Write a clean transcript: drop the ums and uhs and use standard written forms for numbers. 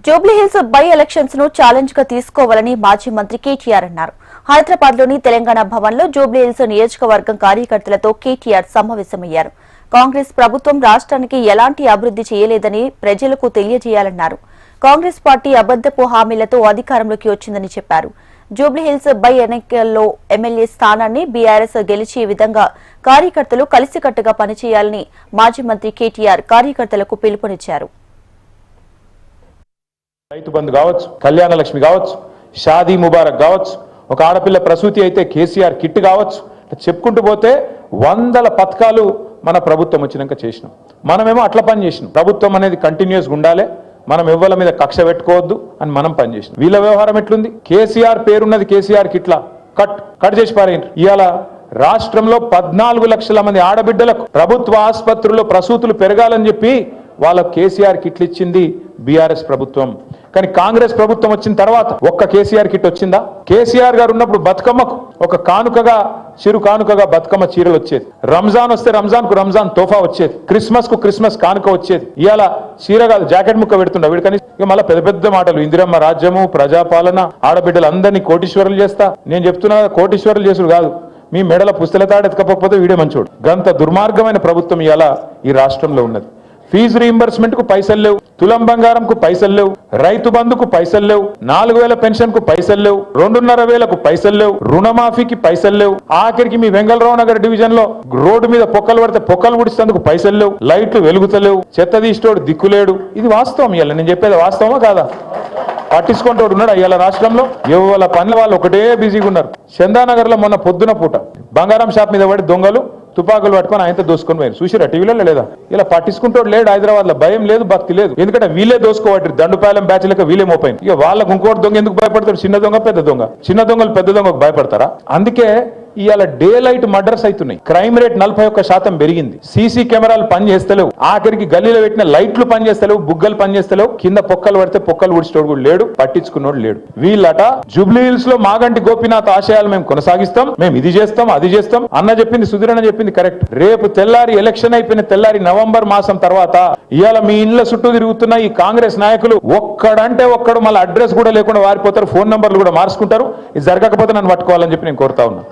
Jubilee Hills by elections ను challenge గా తీసుకోవాలని మాజీ మంత్రి కేటీఆర్ అన్నారు. హైదరాబాద్ లోని తెలంగాణ భవన్ లో జూబ్లీహిల్స్ నియోజకవర్గం కార్యకర్తలతో కేటీఆర్ సమావేశమయ్యారు. కాంగ్రెస్ ప్రభుత్వం రాష్ట్రానికి ఎలాంటి అభివృద్ధి చేయలేదని ప్రజలకు తెలియజేయాలన్నారు. కాంగ్రెస్ పార్టీ అబద్దపు హామీలతో అధికారంలోకి వచ్చిందని చెప్పారు. జూబ్లీహిల్స్ బై ఎన్నికల్లో ఎమ్మెల్యే స్థానాన్ని బీఆర్ఎస్ గెలిచే విధంగా కార్యకర్తలు కలిసికట్టుగా పనిచేయాలని మాజీ మంత్రి కేటీఆర్ కార్యకర్తలకు పిలుపునిచ్చారు. రైతు బంధు కావచ్చు, కళ్యాణ లక్ష్మి కావచ్చు, షాదీ ముబారక్ కావచ్చు, ఒక ఆడపిల్ల ప్రసూతి అయితే కేసీఆర్ కిట్ కావచ్చు, చెప్పుకుంటూ పోతే వందల పథకాలు మన ప్రభుత్వం వచ్చినాక చేసినాం. మనమేమో అట్లా పని చేసినాం. ప్రభుత్వం అనేది కంటిన్యూస్గా ఉండాలి, మనం ఎవ్వల మీద కక్ష పెట్టుకోవద్దు అని మనం పనిచేసినాం. వీళ్ళ వ్యవహారం ఎట్లుంది? కేసీఆర్ పేరున్నది కేసీఆర్ కిట్లా కట్ చేసి పారేయండి. ఇవాళ రాష్ట్రంలో 14 లక్షల మంది ఆడబిడ్డలకు ప్రభుత్వ ఆసుపత్రుల్లో ప్రసూతులు పెరగాలని చెప్పి వాళ్ళకు కేసీఆర్ కిట్లు ఇచ్చింది బీఆర్ఎస్ ప్రభుత్వం. కానీ కాంగ్రెస్ ప్రభుత్వం వచ్చిన తర్వాత ఒక్క కేసీఆర్ కిట్ వచ్చిందా? కేసీఆర్ గారు ఉన్నప్పుడు బతుకమ్మకు ఒక కానుకగా, చిరు కానుకగా బతుకమ్మ చీరలు వచ్చేది. రంజాన్ వస్తే రంజాన్ కు రంజాన్ తోఫా వచ్చేది. క్రిస్మస్ కు క్రిస్మస్ కానుక వచ్చేది. ఇవాళ చీర కాదు, జాకెట్ ముక్క పెడుతుండ వీడికని. ఇక మళ్ళీ పెద్ద పెద్ద మాటలు, ఇందిరమ్మ రాజ్యము, ప్రజాపాలన, ఆడబిడ్డలు అందరినీ కోటీశ్వరులు చేస్తా. నేను చెప్తున్నా, కోటీశ్వరులు చేసుడు కాదు, మీ మెడల పుస్తల తాడు ఎత్తుకపోకపోతే వీడే మంచోడు. గంత దుర్మార్గమైన ప్రభుత్వం ఇవాళ ఈ రాష్ట్రంలో ఉన్నది. ఫీజు రీయింబర్స్మెంట్ కు పైసలు లేవు, తులం బంగారం కు పైసలు లేవు, రైతు బంధుకు పైసలు లేవు, 4000 పెన్షన్ కు పైసలు లేవు, 2,500 పైసలు లేవు, రుణమాఫీకి పైసలు లేవు, ఆఖరికి మీ వెంగళరావు నగర్ డివిజన్ లో రోడ్డు మీద పొక్కలు పడితే పొక్కలు ముడిస్తేందుకు పైసలు లేవు, లైట్లు వెలుగుతలేవు, చెత్త తీసేటోడు దిక్కులేడు. ఇది వాస్తవం. ఇవాళ నేను చెప్పేది వాస్తవమా కాదా? పట్టించుకుంటోడు ఉన్నాడు ఇవాళ రాష్ట్రంలో. ఎవరి పనుల వాళ్ళు ఒకటే బిజీగా ఉన్నారు. చందానగర్ లో మొన్న పొద్దున పూట బంగారం షాప్ మీద పడి దొంగలు తుపాకులు పట్టుకొని ఆయనతో దోసుకొని పోయారు. చూసిరా టీవీలో లేదా? ఇలా పట్టించుకుంటోడు లేడు హైదరాబాద్ లో. భయం లేదు, భక్తి లేదు. ఎందుకంటే వీళ్ళే దోసుకోవట్టు దండుపాలెం బ్యాచ్ లెక్క వీళ్ళే మోపోయింది. ఇక వాళ్ళకు ఇంకోటి దొంగ ఎందుకు భయపడతాడు? చిన్న దొంగ పెద్ద దొంగ. చిన్న దొంగలు పెద్ద దొంగకు భయపడతారా? అందుకే ఇవాళ డే లైట్ మర్డర్స్ అవుతున్నాయి. క్రైమ్ రేట్ 41% పెరిగింది. సీసీ కెమెరాలు పనిచేస్తలేవు, ఆఖరికి గల్లీలో పెట్టిన లైట్లు పనిచేస్తలేవు, బుగ్గలు పనిచేస్తలేవు, కింద పొక్కలు పడితే పొక్కలు ఉడిచేటోడు కూడా లేడు, పట్టించుకున్నోడు లేడు. వీళ్ళట జూబ్లీహిల్స్ లో మాగంటి గోపీనాథ్ ఆశయాలు మేము కొనసాగిస్తాం, మేము ఇది చేస్తాం అది చేస్తాం అన్న చెప్పింది, సుధీరన్న చెప్పింది కరెక్ట్. రేపు తెల్లారి ఎలక్షన్ అయిపోయిన తెల్లారి నవంబర్ మాసం తర్వాత ఇవాళ మీ ఇండ్ల చుట్టూ తిరుగుతున్న ఈ కాంగ్రెస్ నాయకులు ఒక్కడంటే ఒక్కడు మళ్ళీ అడ్రస్ కూడా లేకుండా వారిపోతారు, ఫోన్ నంబర్లు కూడా మార్చుకుంటారు. ఇది జరగకపోతే నన్ను పట్టుకోవాలని చెప్పి నేను కోరుతా ఉన్నా.